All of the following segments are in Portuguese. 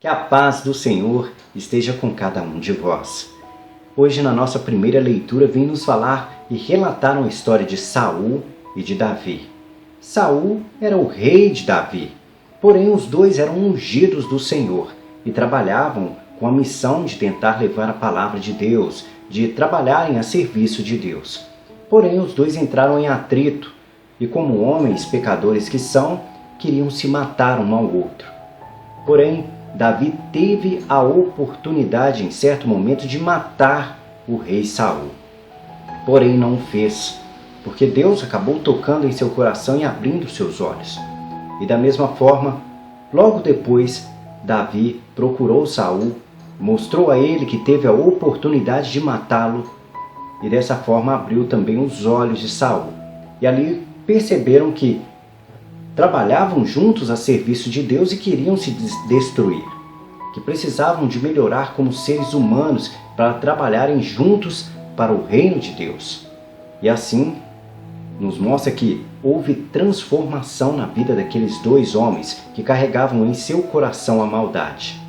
Que a paz do Senhor esteja com cada um de vós. Hoje, na nossa primeira leitura, vem nos falar e relatar uma história de Saul e de Davi. Saul era o rei de Davi, porém os dois eram ungidos do Senhor e trabalhavam com a missão de tentar levar a palavra de Deus, de trabalharem a serviço de Deus. Porém, os dois entraram em atrito e, como homens pecadores que são, queriam se matar um ao outro. Porém, Davi teve a oportunidade em certo momento de matar o rei Saul. Porém não o fez, porque Deus acabou tocando em seu coração e abrindo seus olhos. E da mesma forma, logo depois, Davi procurou Saul, mostrou a ele que teve a oportunidade de matá-lo e dessa forma abriu também os olhos de Saul. E ali perceberam que trabalhavam juntos a serviço de Deus e queriam se destruir, que precisavam de melhorar como seres humanos para trabalharem juntos para o reino de Deus. E assim, nos mostra que houve transformação na vida daqueles dois homens que carregavam em seu coração a maldade.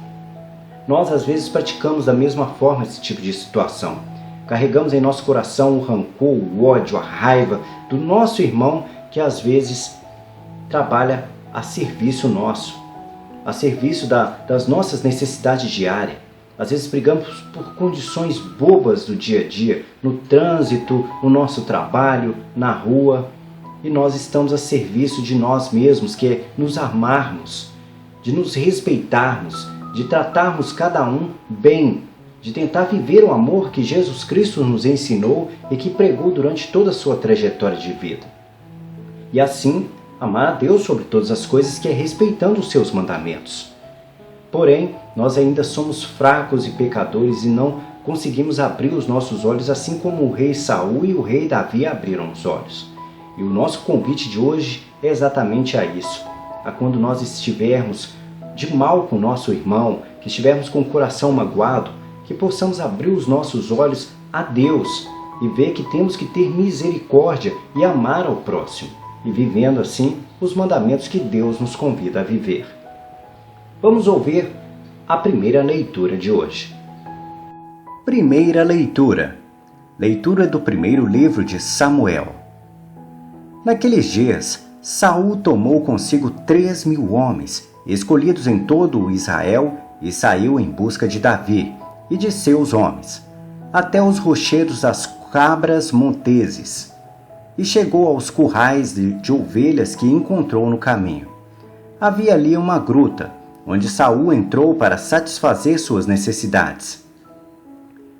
Nós às vezes praticamos da mesma forma esse tipo de situação. Carregamos em nosso coração o rancor, o ódio, a raiva do nosso irmão que às vezes trabalha a serviço nosso, a serviço das nossas necessidades diárias. Às vezes brigamos por condições bobas do dia a dia, no trânsito, no nosso trabalho, na rua, e nós estamos a serviço de nós mesmos, que é nos amarmos, de nos respeitarmos, de tratarmos cada um bem, de tentar viver o amor que Jesus Cristo nos ensinou e que pregou durante toda a sua trajetória de vida. E assim, amar a Deus sobre todas as coisas, que é respeitando os seus mandamentos. Porém, nós ainda somos fracos e pecadores e não conseguimos abrir os nossos olhos assim como o rei Saul e o rei Davi abriram os olhos. E o nosso convite de hoje é exatamente a isso. A quando nós estivermos de mal com o nosso irmão, que estivermos com o coração magoado, que possamos abrir os nossos olhos a Deus e ver que temos que ter misericórdia e amar ao próximo, e vivendo assim os mandamentos que Deus nos convida a viver. Vamos ouvir a primeira leitura de hoje. Primeira leitura. Leitura do primeiro livro de Samuel. Naqueles dias, Saul tomou consigo 3.000 homens, escolhidos em todo o Israel, e saiu em busca de Davi e de seus homens, até os rochedos das cabras monteses, e chegou aos currais de ovelhas que encontrou no caminho. Havia ali uma gruta, onde Saul entrou para satisfazer suas necessidades.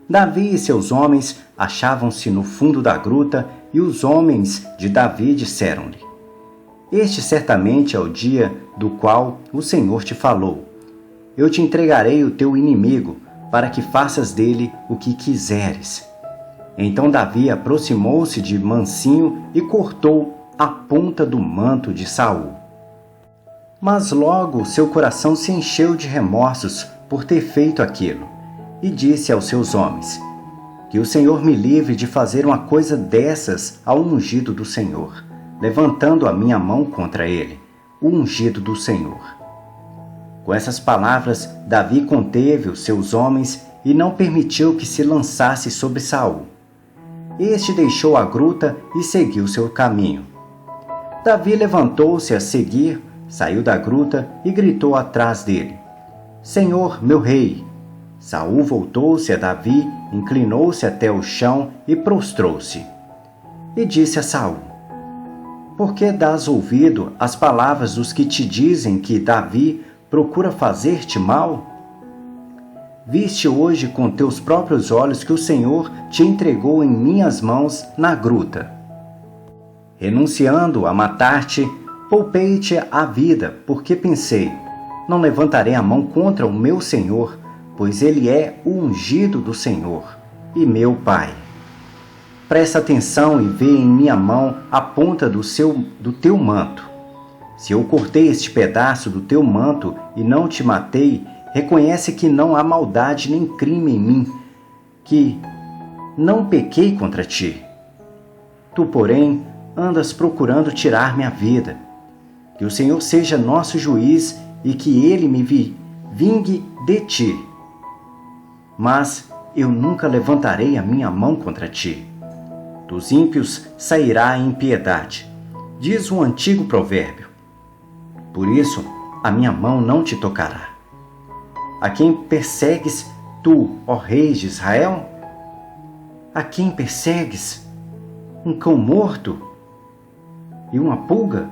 Davi e seus homens achavam-se no fundo da gruta, e os homens de Davi disseram-lhe: Este certamente é o dia do qual o Senhor te falou. Eu te entregarei o teu inimigo, para que faças dele o que quiseres. Então Davi aproximou-se de mansinho e cortou a ponta do manto de Saul. Mas logo seu coração se encheu de remorsos por ter feito aquilo, e disse aos seus homens: Que o Senhor me livre de fazer uma coisa dessas ao ungido do Senhor, levantando a minha mão contra ele, o ungido do Senhor. Com essas palavras, Davi conteve os seus homens e não permitiu que se lançasse sobre Saul. Este deixou a gruta e seguiu seu caminho. Davi levantou-se a seguir, saiu da gruta e gritou atrás dele: Senhor, meu rei! Saul voltou-se a Davi, inclinou-se até o chão e prostrou-se. E disse a Saul: Por que dás ouvido às palavras dos que te dizem que Davi procura fazer-te mal? Viste hoje com teus próprios olhos que o Senhor te entregou em minhas mãos na gruta. Renunciando a matar-te, poupei-te a vida, porque pensei: não levantarei a mão contra o meu Senhor, pois ele é o ungido do Senhor e meu Pai. Presta atenção e vê em minha mão a ponta do teu manto. Se eu cortei este pedaço do teu manto e não te matei, reconhece que não há maldade nem crime em mim, que não pequei contra ti. Tu, porém, andas procurando tirar minha vida. Que o Senhor seja nosso juiz e que ele vingue de ti. Mas eu nunca levantarei a minha mão contra ti. Dos ímpios sairá a impiedade, diz o antigo provérbio. Por isso, a minha mão não te tocará. A quem persegues tu, ó rei de Israel? A quem persegues? Um cão morto? E uma pulga?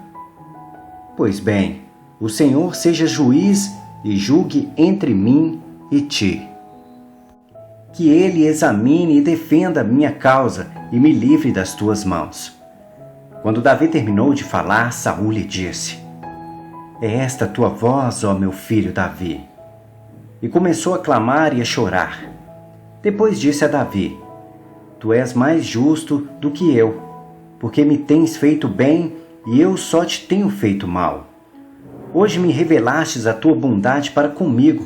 Pois bem, o Senhor seja juiz e julgue entre mim e ti. Que ele examine e defenda a minha causa e me livre das tuas mãos. Quando Davi terminou de falar, Saul lhe disse: É esta a tua voz, ó meu filho Davi? E começou a clamar e a chorar. Depois disse a Davi: Tu és mais justo do que eu, porque me tens feito bem e eu só te tenho feito mal. Hoje me revelastes a tua bondade para comigo,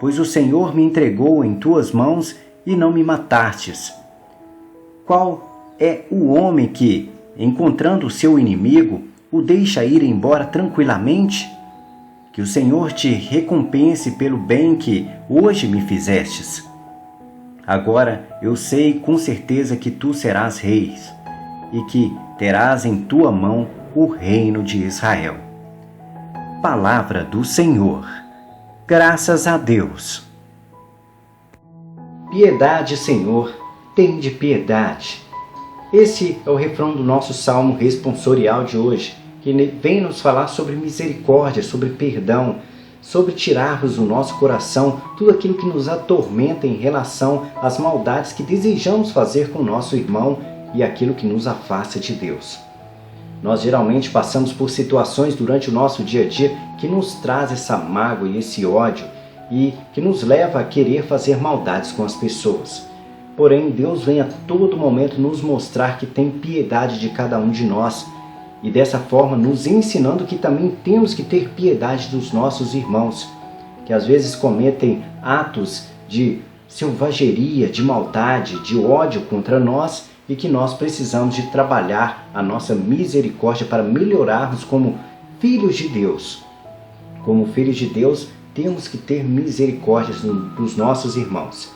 pois o Senhor me entregou em tuas mãos e não me matastes. Qual é o homem que, encontrando o seu inimigo, o deixa ir embora tranquilamente? Que o Senhor te recompense pelo bem que hoje me fizestes. Agora eu sei com certeza que tu serás rei e que terás em tua mão o reino de Israel. Palavra do Senhor. Graças a Deus. Piedade, Senhor, tende piedade. Esse é o refrão do nosso salmo responsorial de hoje, que vem nos falar sobre misericórdia, sobre perdão, sobre tirarmos do nosso coração tudo aquilo que nos atormenta em relação às maldades que desejamos fazer com o nosso irmão e aquilo que nos afasta de Deus. Nós geralmente passamos por situações durante o nosso dia a dia que nos traz essa mágoa e esse ódio e que nos leva a querer fazer maldades com as pessoas. Porém, Deus vem a todo momento nos mostrar que tem piedade de cada um de nós e dessa forma nos ensinando que também temos que ter piedade dos nossos irmãos, que às vezes cometem atos de selvageria, de maldade, de ódio contra nós e que nós precisamos de trabalhar a nossa misericórdia para melhorarmos como filhos de Deus. Como filhos de Deus, temos que ter misericórdia dos nossos irmãos.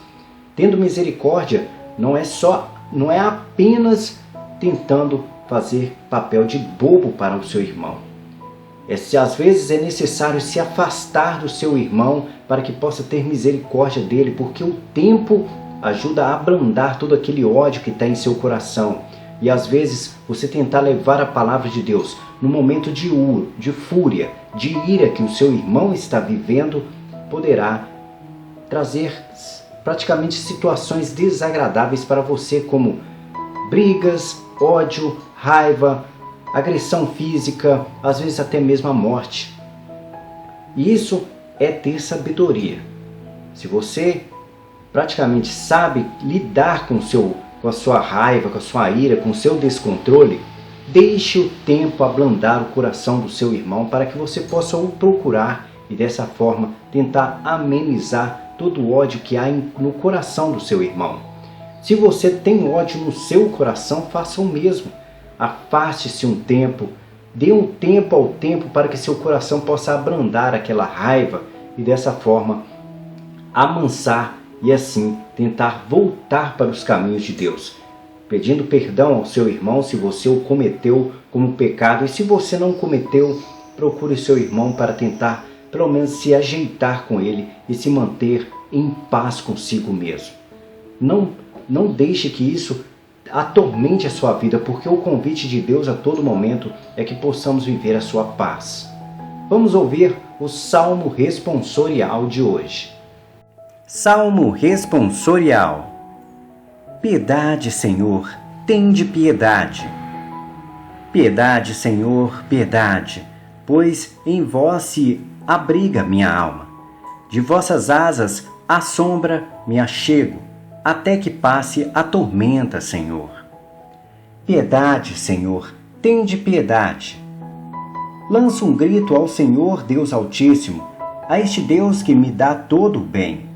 Tendo misericórdia, não é apenas tentando fazer papel de bobo para o seu irmão. Às vezes é necessário se afastar do seu irmão para que possa ter misericórdia dele, porque o tempo ajuda a abrandar todo aquele ódio que está em seu coração. E às vezes você tentar levar a palavra de Deus no momento de fúria, de ira que o seu irmão está vivendo, poderá trazer praticamente situações desagradáveis para você, como brigas, ódio, raiva, agressão física, às vezes até mesmo a morte. E isso é ter sabedoria. Se você praticamente sabe lidar com a sua raiva, com a sua ira, com o seu descontrole, deixe o tempo ablandar o coração do seu irmão para que você possa o procurar e dessa forma tentar amenizar todo o ódio que há no coração do seu irmão. Se você tem ódio no seu coração, faça o mesmo. Afaste-se um tempo, dê um tempo ao tempo para que seu coração possa abrandar aquela raiva e dessa forma amansar e assim tentar voltar para os caminhos de Deus, pedindo perdão ao seu irmão se você o cometeu como pecado, e se você não cometeu, procure seu irmão para tentar pelo menos se ajeitar com ele e se manter em paz consigo mesmo. Não deixe que isso atormente a sua vida, porque o convite de Deus a todo momento é que possamos viver a sua paz. Vamos ouvir o Salmo responsorial de hoje. Salmo responsorial. Piedade, Senhor, tende piedade. Piedade, Senhor, piedade, pois em vós se abriga minha alma. De vossas asas à sombra me achego, até que passe a tormenta, Senhor. Piedade, Senhor, tende piedade. Lanço um grito ao Senhor Deus Altíssimo, a este Deus que me dá todo o bem,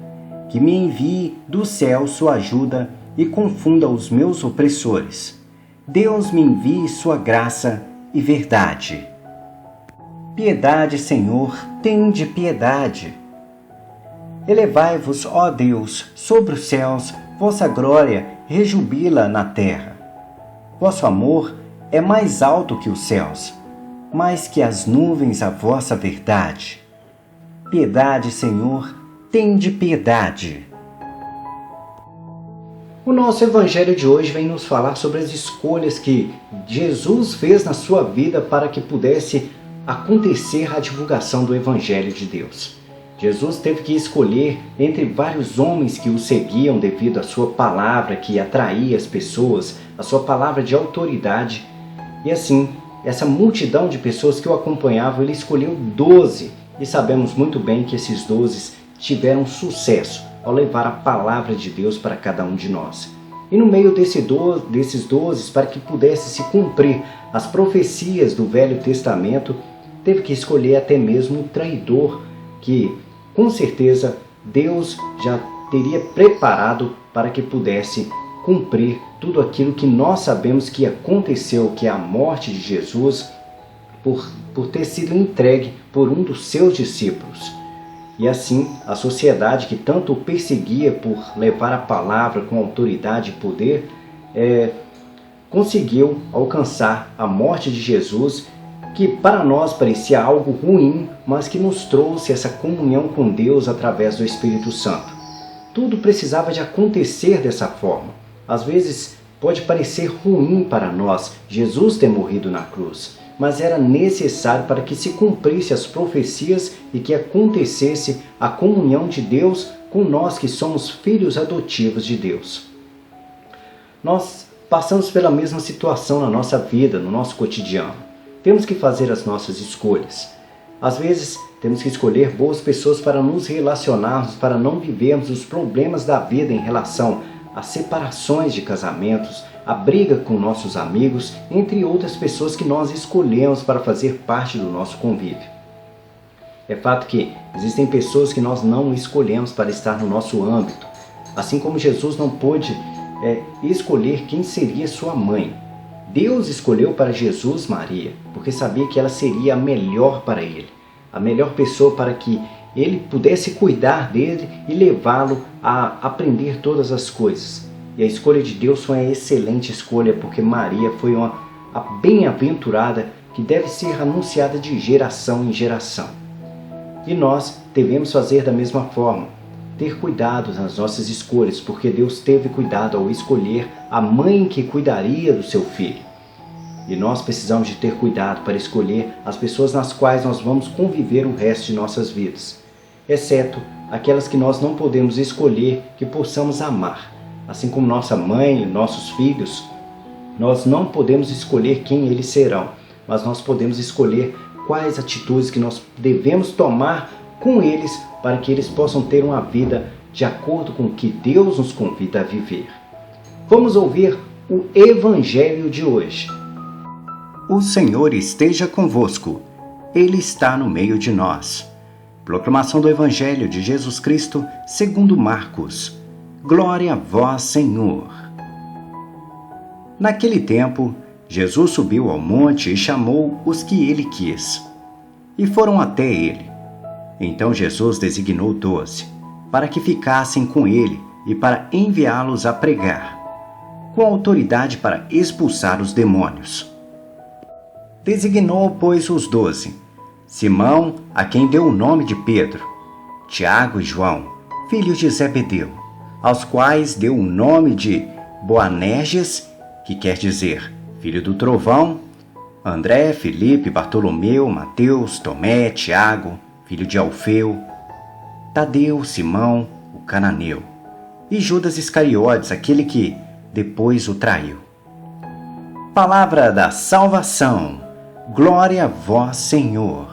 que me envie do céu sua ajuda e confunda os meus opressores. Deus me envie sua graça e verdade. Piedade, Senhor, tende piedade. Elevai-vos, ó Deus, sobre os céus, vossa glória rejubila na terra. Vosso amor é mais alto que os céus, mais que as nuvens a vossa verdade. Piedade, Senhor, tende piedade. O nosso evangelho de hoje vem nos falar sobre as escolhas que Jesus fez na sua vida para que pudesse acontecer a divulgação do evangelho de Deus. Jesus teve que escolher entre vários homens que o seguiam devido à sua palavra que atraía as pessoas, a sua palavra de autoridade. E assim, essa multidão de pessoas que o acompanhavam, ele escolheu 12. E sabemos muito bem que esses 12 tiveram sucesso ao levar a palavra de Deus para cada um de nós. E no meio desses 12, para que pudesse se cumprir as profecias do Velho Testamento, teve que escolher até mesmo um traidor que, com certeza, Deus já teria preparado para que pudesse cumprir tudo aquilo que nós sabemos que aconteceu, que é a morte de Jesus, por ter sido entregue por um dos seus discípulos. E assim, a sociedade que tanto o perseguia por levar a palavra com autoridade e poder, conseguiu alcançar a morte de Jesus, que para nós parecia algo ruim, mas que nos trouxe essa comunhão com Deus através do Espírito Santo. Tudo precisava de acontecer dessa forma. Às vezes pode parecer ruim para nós Jesus ter morrido na cruz, mas era necessário para que se cumprisse as profecias e que acontecesse a comunhão de Deus com nós que somos filhos adotivos de Deus. Nós passamos pela mesma situação na nossa vida, no nosso cotidiano. Temos que fazer as nossas escolhas. Às vezes, temos que escolher boas pessoas para nos relacionarmos, para não vivermos os problemas da vida em relação às separações de casamentos, a briga com nossos amigos, entre outras pessoas que nós escolhemos para fazer parte do nosso convívio. É fato que existem pessoas que nós não escolhemos para estar no nosso âmbito, assim como Jesus não pôde escolher quem seria sua mãe. Deus escolheu para Jesus Maria, porque sabia que ela seria a melhor para ele, a melhor pessoa para que ele pudesse cuidar dele e levá-lo a aprender todas as coisas. E a escolha de Deus foi uma excelente escolha, porque Maria foi a bem-aventurada que deve ser anunciada de geração em geração. E nós devemos fazer da mesma forma, ter cuidado nas nossas escolhas, porque Deus teve cuidado ao escolher a mãe que cuidaria do seu filho. E nós precisamos de ter cuidado para escolher as pessoas nas quais nós vamos conviver o resto de nossas vidas, exceto aquelas que nós não podemos escolher que possamos amar. Assim como nossa mãe e nossos filhos, nós não podemos escolher quem eles serão, mas nós podemos escolher quais atitudes que nós devemos tomar com eles para que eles possam ter uma vida de acordo com o que Deus nos convida a viver. Vamos ouvir o Evangelho de hoje. O Senhor esteja convosco. Ele está no meio de nós. Proclamação do Evangelho de Jesus Cristo segundo Marcos. Glória a vós, Senhor. Naquele tempo, Jesus subiu ao monte e chamou os que ele quis, e foram até ele. Então Jesus designou 12, para que ficassem com ele e para enviá-los a pregar, com autoridade para expulsar os demônios. Designou, pois, os 12, Simão, a quem deu o nome de Pedro, Tiago e João, filhos de Zebedeu, aos quais deu o nome de Boanerges, que quer dizer filho do trovão, André, Filipe, Bartolomeu, Mateus, Tomé, Tiago, filho de Alfeu, Tadeu, Simão, o cananeu, e Judas Iscariotes, aquele que depois o traiu. Palavra da salvação. Glória a vós, Senhor.